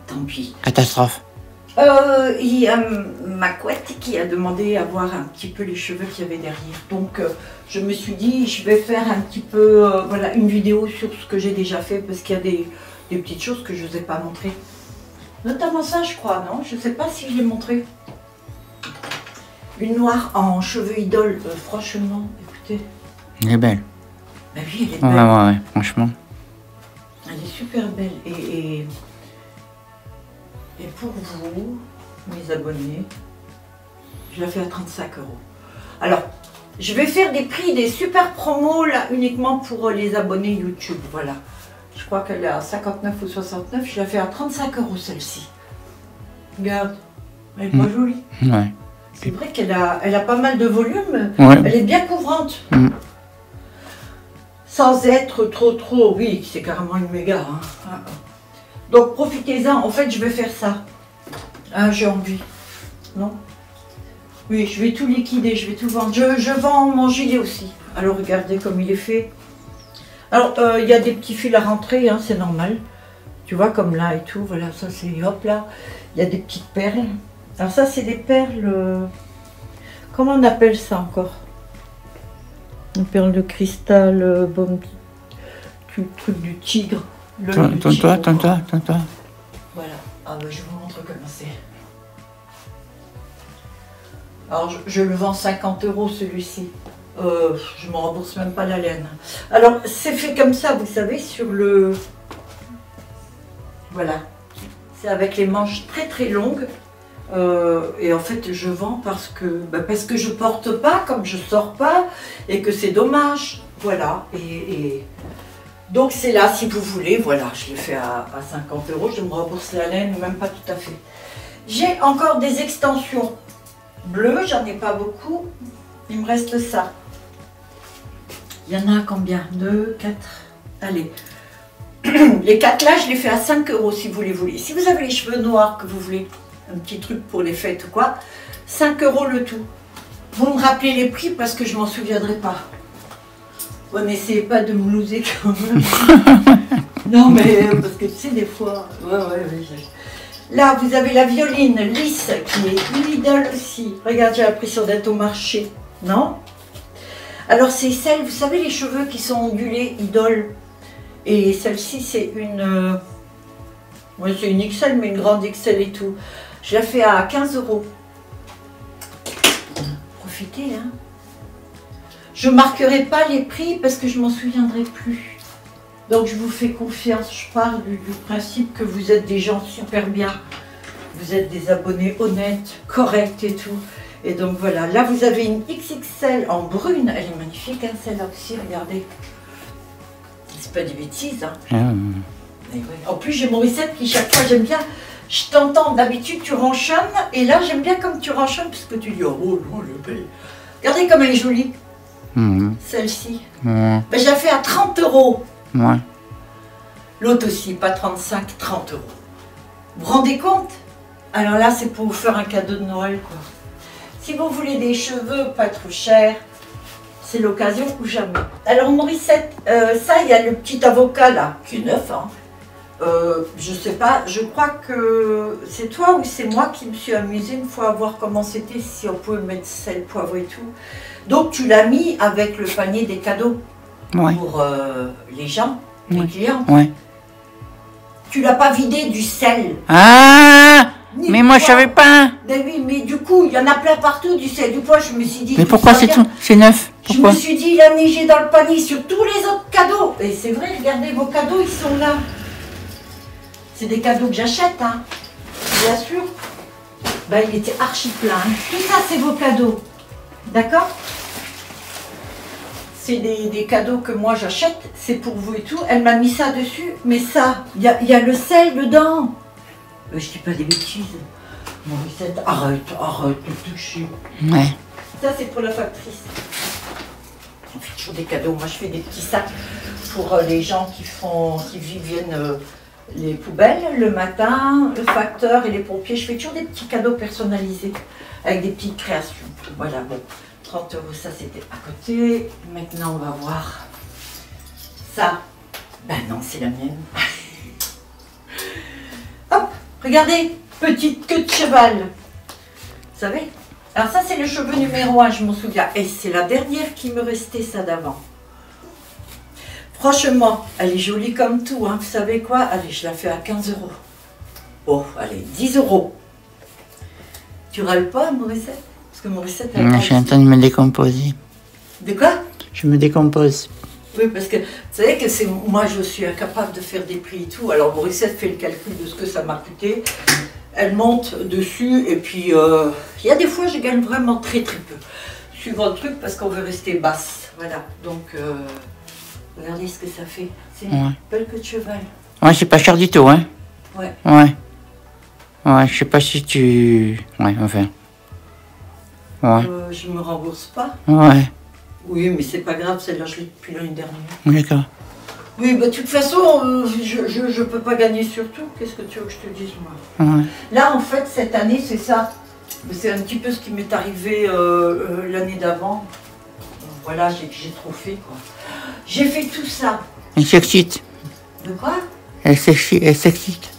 Tant pis. Catastrophe. Il y a ma couette qui a demandé à voir un petit peu les cheveux qu'il y avait derrière. Donc, je me suis dit, je vais faire un petit peu, voilà, une vidéo sur ce que j'ai déjà fait parce qu'il y a des petites choses que je ne vous ai pas montrées. Notamment ça, je crois, non? Je ne sais pas si je l'ai montré. Une noire en cheveux idole, franchement, écoutez. Elle est belle. Bah oui, elle est Ouais, belle. ouais, franchement. Elle est super belle. Et pour vous, mes abonnés, je la fais à 35 €. Alors, je vais faire des prix, des super promos là, uniquement pour les abonnés YouTube. Voilà. Je crois qu'elle est à 59 ou 69. Je la fais à 35 € celle-ci. Regarde. Elle est pas jolie. Ouais. C'est vrai qu'elle a pas mal de volume. Ouais. Elle est bien couvrante. Mm. Sans être trop, oui, c'est carrément une méga. Hein. Ah. Donc profitez-en. En fait, je vais faire ça. Ah, j'ai envie. Non? Oui, je vais tout liquider, je vais tout vendre. Je vends mon gilet aussi. Alors regardez comme il est fait. Alors, il y a des petits fils à rentrer, hein, c'est normal. Tu vois, comme là et tout. Voilà, ça c'est hop là. Il y a des petites perles. Alors ça, c'est des perles... comment on appelle ça encore? Une perle de cristal, bon, truc du tigre. Tourne-toi. Voilà. Ah ben, je vous montre comment c'est. Alors, je le vends 50 € celui-ci. Je ne me rembourse même pas la laine. Alors, c'est fait comme ça, vous savez, sur le... Voilà. C'est avec les manches très longues. Et en fait, je vends parce que je porte pas, comme je sors pas, et que c'est dommage. Voilà. Et donc, c'est là, si vous voulez. Voilà, je le fais à 50 €. Je me rembourse la laine, ou même pas tout à fait. J'ai encore des extensions bleues, j'en ai pas beaucoup. Il me reste ça. Il y en a combien? 2, 4. Allez. Les 4 là, je les fais à 5 € si vous les voulez. Si vous avez les cheveux noirs que vous voulez, un petit truc pour les fêtes ou quoi, 5 € le tout. Vous me rappelez les prix parce que je m'en souviendrai pas. Bon, n'essayez pas de me loser quand même. Non, mais parce que tu sais, des fois. Ouais. Là, vous avez la violine lisse qui est une idole aussi. Regarde, j'ai l'impression d'être au marché. Non? Alors, c'est celle, vous savez, les cheveux qui sont ondulés, idole. Et celle-ci, c'est une... ouais, c'est une XL, mais une grande XL et tout. Je la fais à 15 €. Profitez, hein. Je ne marquerai pas les prix parce que je m'en souviendrai plus. Donc, je vous fais confiance. Je parle du principe que vous êtes des gens super bien. Vous êtes des abonnés honnêtes, corrects et tout. Et donc, voilà. Là, vous avez une XXL en brune. Elle est magnifique, hein, celle-là aussi. Regardez. C'est pas des bêtises, hein. Et ouais. En plus, j'ai Morissette qui, chaque fois, j'aime bien. Je t'entends, d'habitude, tu ronchonnes. Et là, j'aime bien comme tu ronchonnes, parce que tu dis, oh, elle est belle. Regardez comme elle est jolie. Celle-ci. Ben, je la fais à 30 €. Ouais. L'autre aussi, pas 35, 30 €. Vous vous rendez compte? Alors là, c'est pour vous faire un cadeau de Noël, quoi. Si vous voulez des cheveux pas trop chers, c'est l'occasion ou jamais. Alors, Morissette, ça, il y a le petit avocat, là, qui est neuf, hein. Je sais pas, je crois que c'est toi ou c'est moi qui me suis amusée une fois à voir comment c'était, si on pouvait mettre sel, poivre et tout. Donc, tu l'as mis avec le panier des cadeaux pour les gens, les clients. Ouais. Tu l'as pas vidé du sel. Ah, mais moi je savais pas. Mais oui, mais du coup, il y en a plein partout du sel du pois. Je me suis dit. Mais pourquoi c'est tout? C'est neuf. Pourquoi? Je me suis dit, il a neigé dans le panier sur tous les autres cadeaux. Et c'est vrai, regardez, vos cadeaux, ils sont là. C'est des cadeaux que j'achète, hein. Bien sûr. Ben, il était archi plein. Hein. Tout ça, c'est vos cadeaux. D'accord? C'est des cadeaux que moi j'achète, c'est pour vous et tout. Elle m'a mis ça dessus, mais ça, il y a le sel dedans. Je dis pas des bêtises. Morissette, arrête de toucher. Ouais. Ça, c'est pour la factrice. On fait toujours des cadeaux. Moi, je fais des petits sacs pour les gens qui viennent les poubelles le matin, le facteur et les pompiers. Je fais toujours des petits cadeaux personnalisés avec des petites créations. Voilà, bon. 30 €, ça c'était à côté. Maintenant, on va voir ça. Ben non, c'est la mienne. Hop, regardez, petite queue de cheval. Vous savez? Alors ça, c'est le cheveu numéro 1, je m'en souviens. Et c'est la dernière qui me restait, ça d'avant. Franchement, elle est jolie comme tout, hein. Vous savez quoi? Allez, je la fais à 15 €. Oh, allez, 10 €. Tu râles pas, Morissette? Parce que Morissette, elle Je suis en train de me décomposer. De quoi? Je me décompose. Oui, parce que vous savez que c'est moi, je suis incapable de faire des prix et tout. Alors Morissette fait le calcul de ce que ça m'a coûté. Elle monte dessus et puis il y a des fois je gagne vraiment très très peu. Suivant le truc parce qu'on veut rester basse. Voilà. Donc regardez ce que ça fait. C'est une belle queue de cheval. Ouais, c'est pas cher du tout, hein. Ouais. Ouais. Ouais, je sais pas si tu... Ouais, enfin. Ouais. Je me rembourse pas. Ouais. Oui, mais c'est pas grave, celle-là je l'ai depuis l'année dernière. D'accord. Oui, bah de toute façon, je peux pas gagner sur tout. Qu'est-ce que tu veux que je te dise, moi? Ouais. Là, en fait, cette année, c'est ça. C'est un petit peu ce qui m'est arrivé l'année d'avant. Voilà, j'ai trop fait, quoi. J'ai fait tout ça. Elle s'excite. De quoi? Elle s'excite.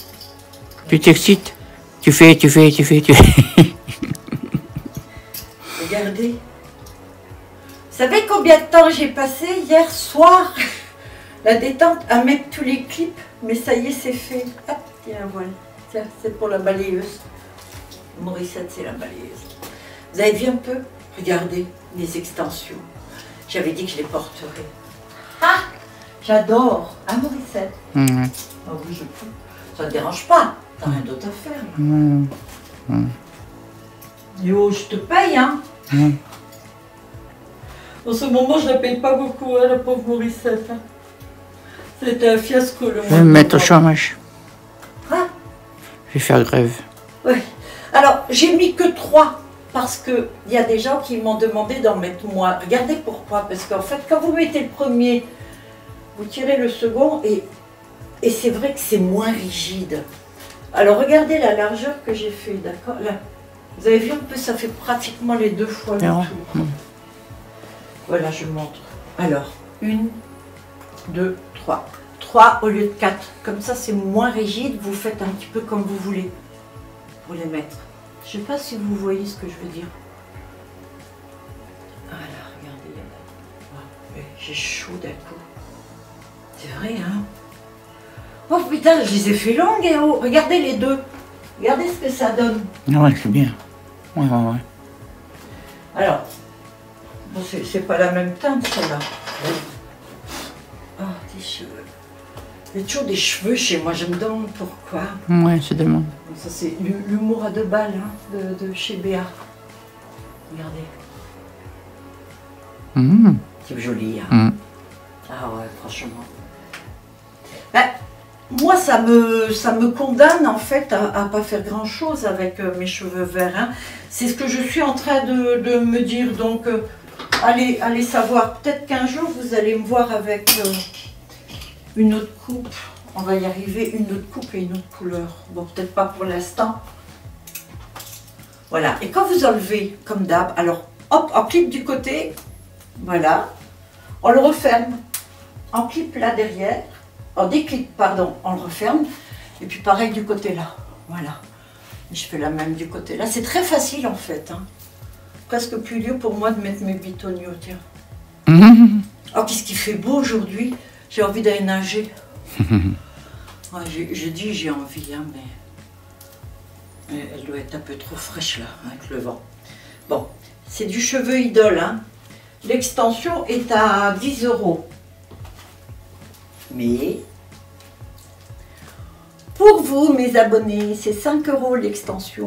Tu t'excites. Tu fais. Regardez. Vous savez combien de temps j'ai passé hier soir? La détente à mettre tous les clips. Mais ça y est, c'est fait. Hop, tiens, voilà. Tiens, c'est pour la balayeuse. Morissette, c'est la balayeuse. Vous avez vu un peu? Regardez les extensions. J'avais dit que je les porterais. Ah! J'adore. Hein, Morissette? Ah oui, je peux. Ça ne te dérange pas. T'as rien d'autre à faire. Là. Yo, je te paye, hein? En ce moment, je la paye pas beaucoup, hein, la pauvre Morissette. Hein. C'était un fiasco, le mois. Je vais me mettre au chômage. Hein? Je vais faire grève. Oui. Alors, j'ai mis que 3 parce qu'il y a des gens qui m'ont demandé d'en mettre moins. Regardez pourquoi. Parce qu'en fait, quand vous mettez le premier, vous tirez le second et c'est vrai que c'est moins rigide. Alors, regardez la largeur que j'ai fait, d'accord? Là, vous avez vu un peu, ça fait pratiquement les 2 fois le tour. Voilà, je montre. Alors, 1, 2, 3. 3 au lieu de 4. Comme ça, c'est moins rigide. Vous faites un petit peu comme vous voulez pour les mettre. Je ne sais pas si vous voyez ce que je veux dire. Voilà, regardez. Ouais, j'ai chaud d'un coup. C'est vrai, hein? Oh putain, je les ai fait longues et oh, regardez les deux. Regardez ce que ça donne. Ouais, c'est bien. Ouais. Alors, bon, c'est pas la même teinte, celle-là. Oh, des cheveux. Il y a toujours des cheveux chez moi, je me demande pourquoi. Ouais, c'est demande. Ça, c'est l'humour à 2 balles hein, de chez Béa. Regardez. C'est joli, hein. Ah ouais, franchement. Ben, moi, ça me condamne en fait à pas faire grand-chose avec mes cheveux verts. Hein. C'est ce que je suis en train de me dire. Donc, allez savoir. Peut-être qu'un jour, vous allez me voir avec une autre coupe. On va y arriver, une autre coupe et une autre couleur. Bon, peut-être pas pour l'instant. Voilà. Et quand vous enlevez, comme d'hab, alors, hop, on clip du côté. Voilà. On le referme. On clip là derrière. On déclipe, pardon, on le referme. Et puis pareil du côté là. Voilà. Et je fais la même du côté là. C'est très facile en fait. Hein. Presque plus dur pour moi de mettre mes bitonios, tiens. Oh, qu'est-ce qu'il fait beau aujourd'hui. J'ai envie d'aller nager. Ouais, je dis j'ai envie, hein, mais elle doit être un peu trop fraîche là, avec le vent. Bon, c'est du cheveu idole. Hein. L'extension est à 10 €. Mais pour vous, mes abonnés, c'est 5 € l'extension.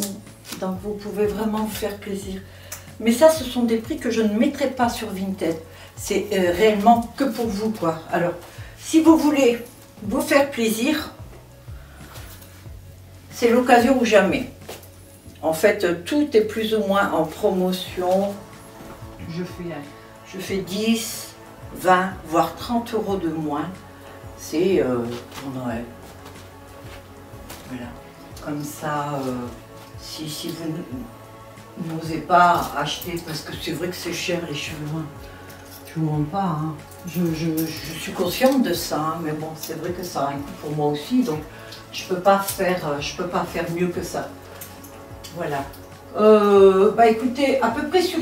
Donc vous pouvez vraiment vous faire plaisir. Mais ça, ce sont des prix que je ne mettrai pas sur Vinted. C'est réellement que pour vous, quoi. Alors, si vous voulez vous faire plaisir, c'est l'occasion ou jamais. En fait, tout est plus ou moins en promotion. Je fais 10, 20, voire 30 € de moins. C'est pour Noël. Voilà. Comme ça, si vous n'osez pas acheter, parce que c'est vrai que c'est cher les cheveux, hein. Je vous mens pas, hein. Je suis consciente de ça, hein, mais bon, c'est vrai que ça a un coût pour moi aussi, donc je peux pas faire mieux que ça. Voilà. Bah écoutez, à peu près sur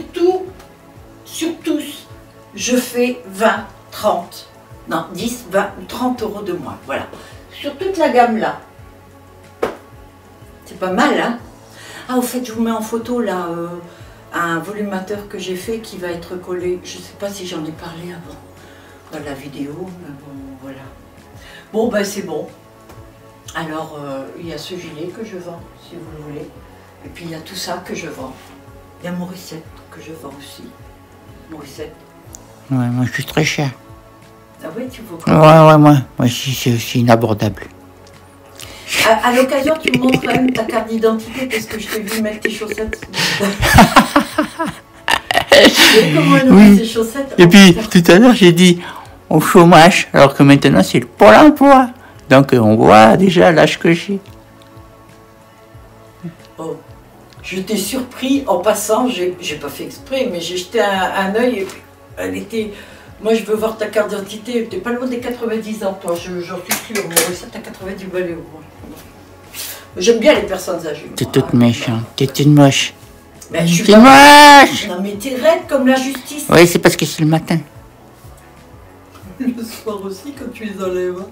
tous, je fais 20, 30. Non, 10, 20, 30 euros de moins. Voilà. Sur toute la gamme là. C'est pas mal, hein? Ah, au fait, je vous mets en photo là un volumateur que j'ai fait qui va être collé. Je sais pas si j'en ai parlé avant dans la vidéo, mais bon, voilà. Bon, ben c'est bon. Alors, il y a ce gilet que je vends, si vous le voulez. Et puis, il y a tout ça que je vends. Il y a Morissette que je vends aussi. Morissette. Ouais, moi je suis très cher. Ah oui, tu vois Ouais, moi aussi c'est aussi inabordable. À l'occasion, tu me montres quand même ta carte d'identité parce que je t'ai vu mettre tes chaussettes. Comment elle met ses chaussettes? Et puis tout à l'heure j'ai dit au chômage, alors que maintenant c'est le Pôle emploi. Donc on voit déjà l'âge que j'ai. Oh. Je t'ai surpris en passant, j'ai pas fait exprès, mais j'ai jeté un œil et puis elle était... Moi je veux voir ta carte d'identité, t'es pas loin des 90 ans toi, j'en suis sûre, Morissette t'as 90 balais au moins. J'aime bien les personnes âgées. T'es toute méchante, t'es toute moche. Mais je suis T'es pas... moche. Non mais t'es raide comme la justice. Oui, c'est parce que c'est le matin. Le soir aussi quand tu les enlèves. Hein.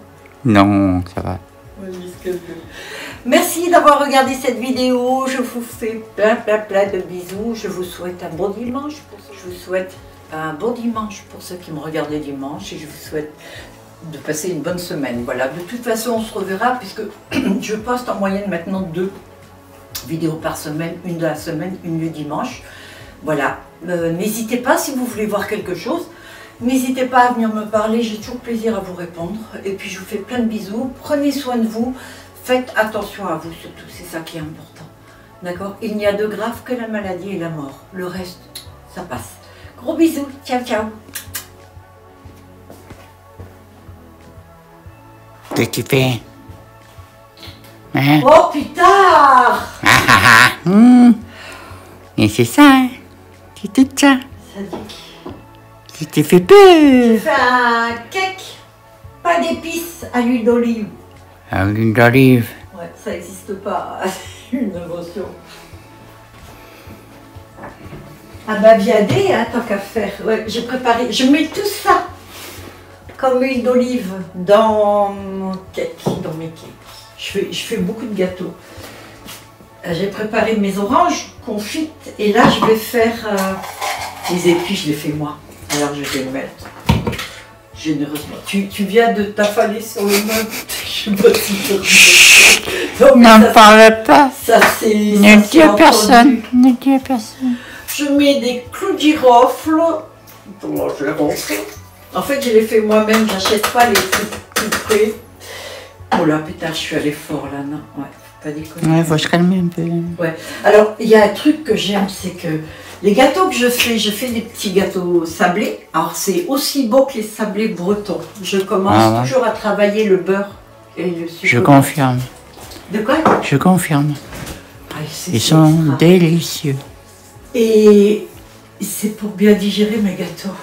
Non, ça va. Merci d'avoir regardé cette vidéo. Je vous fais plein de bisous. Je vous souhaite un bon dimanche. Je vous souhaite un bon dimanche pour ceux qui me regardent les dimanches. Et je vous souhaite de passer une bonne semaine. Voilà. De toute façon, on se reverra puisque je poste en moyenne maintenant 2 vidéos par semaine. Une de la semaine, une le dimanche. Voilà. N'hésitez pas si vous voulez voir quelque chose. N'hésitez pas à venir me parler, j'ai toujours plaisir à vous répondre. Et puis je vous fais plein de bisous. Prenez soin de vous. Faites attention à vous surtout, c'est ça qui est important. D'accord? Il n'y a de grave que la maladie et la mort. Le reste, ça passe. Gros bisous. Ciao, ciao. Qu'est-ce que tu fais? Hein? Oh putain! Et c'est ça, hein? C'est tout ça. Ça dit Qui te fait peur? j'ai fait un cake, pas d'épices à l'huile d'olive. À l'huile d'olive. Ouais, ça n'existe pas, une invention. Ah bah viandé, hein, tant qu'à faire. Ouais, j'ai préparé, je mets tout ça comme huile d'olive dans mon cake, dans mes cakes. Je fais beaucoup de gâteaux. J'ai préparé mes oranges confites et là je vais faire les épis, je les fais moi. Alors je vais le mettre généreusement. Tu viens de t'affaler sur le meuble. Je sais pas si N'en parle pas. ça c'est. Ne dis à personne. Ne dis à personne. Je mets des clous de girofle. Comment je les ronfle. En fait, je les fais moi-même. J'achète pas les trucs tout prêts. Oh là, putain, je suis allée fort là, non? Ouais, faut pas déconner. Ouais, faut se calmer un peu. Ouais. Alors, il y a un truc que j'aime, c'est que les gâteaux que je fais des petits gâteaux sablés. Alors, c'est aussi beau que les sablés bretons. Je commence toujours à travailler le beurre et le sucre. Je confirme. De quoi? Je confirme. Ah, Ils sont délicieux. Et c'est pour bien digérer mes gâteaux.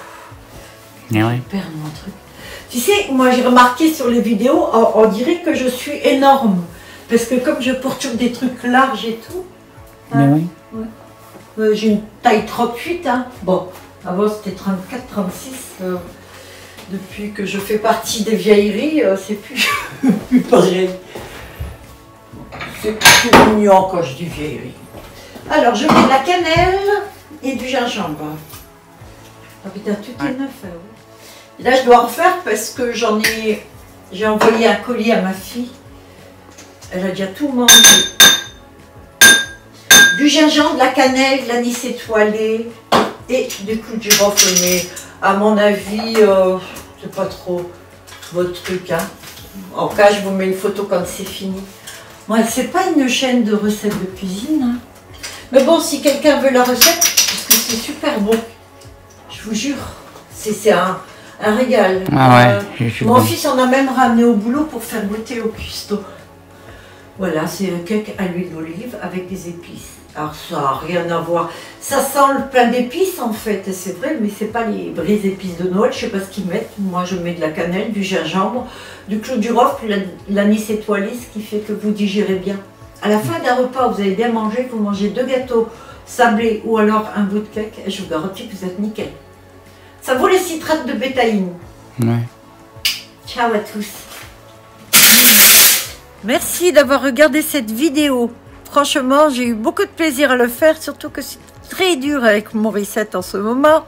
Mais ouais. Je perds mon truc. Tu sais, moi j'ai remarqué sur les vidéos, on dirait que je suis énorme. Parce que comme je porte toujours des trucs larges et tout. Mais oui. Ouais. J'ai une taille 38. Hein. Bon, avant c'était 34, 36. Depuis que je fais partie des vieilleries, c'est plus, plus pareil. C'est plus mignon quand je dis vieillerie. Alors, je mets de la cannelle et du gingembre. Ah putain, tout est neuf. Et là, je dois refaire parce que j'ai envoyé un colis à ma fille. Elle a déjà tout mangé. Du gingembre, de la cannelle, de l'anis étoilé et du clou de girofle. Mais à mon avis, c'est pas trop votre truc. Hein. En cas, je vous mets une photo quand c'est fini. Moi, c'est pas une chaîne de recettes de cuisine. Hein. Mais bon, si quelqu'un veut la recette, parce que c'est super bon. Je vous jure, c'est un régal. Ah ouais, mon fils en a même ramené au boulot pour faire goûter au cuistot. Voilà, c'est un cake à l'huile d'olive avec des épices. Alors ça n'a rien à voir. Ça sent le plein d'épices en fait, c'est vrai, mais c'est pas les vraies épices de Noël, je sais pas ce qu'ils mettent. Moi je mets de la cannelle, du gingembre, du clou de girofle, l'anis étoilé, ce qui fait que vous digérez bien. À la fin d'un repas, vous avez bien mangé, vous mangez 2 gâteaux sablés ou alors un bout de cake, et je vous garantis que vous êtes nickel. Ça vaut les citrates de bétaïne. Ouais. Ciao à tous. Merci d'avoir regardé cette vidéo. Franchement, j'ai eu beaucoup de plaisir à le faire, surtout que c'est très dur avec Morissette en ce moment.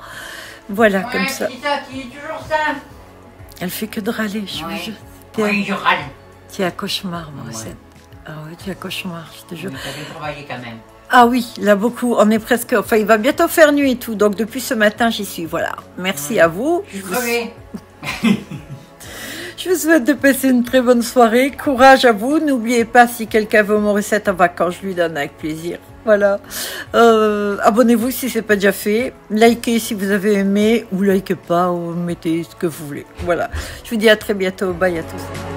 Voilà, comme ça. C'est ça, tu es toujours ça. Elle fait que de râler, je vous jure. Oui, je râle. Tu es un cauchemar, Morissette. Ah oui, tu es un cauchemar, je te jure. Mais t'as bien travaillé quand même. Ah oui, là beaucoup, on est presque, enfin il va bientôt faire nuit et tout, donc depuis ce matin j'y suis, voilà. Merci à vous. Je suis crevé. Je vous souhaite de passer une très bonne soirée, courage à vous, n'oubliez pas si quelqu'un veut Morissette en vacances, je lui donne avec plaisir. Voilà, abonnez-vous si ce n'est pas déjà fait, likez si vous avez aimé, ou likez pas, ou mettez ce que vous voulez. Voilà, je vous dis à très bientôt, bye à tous.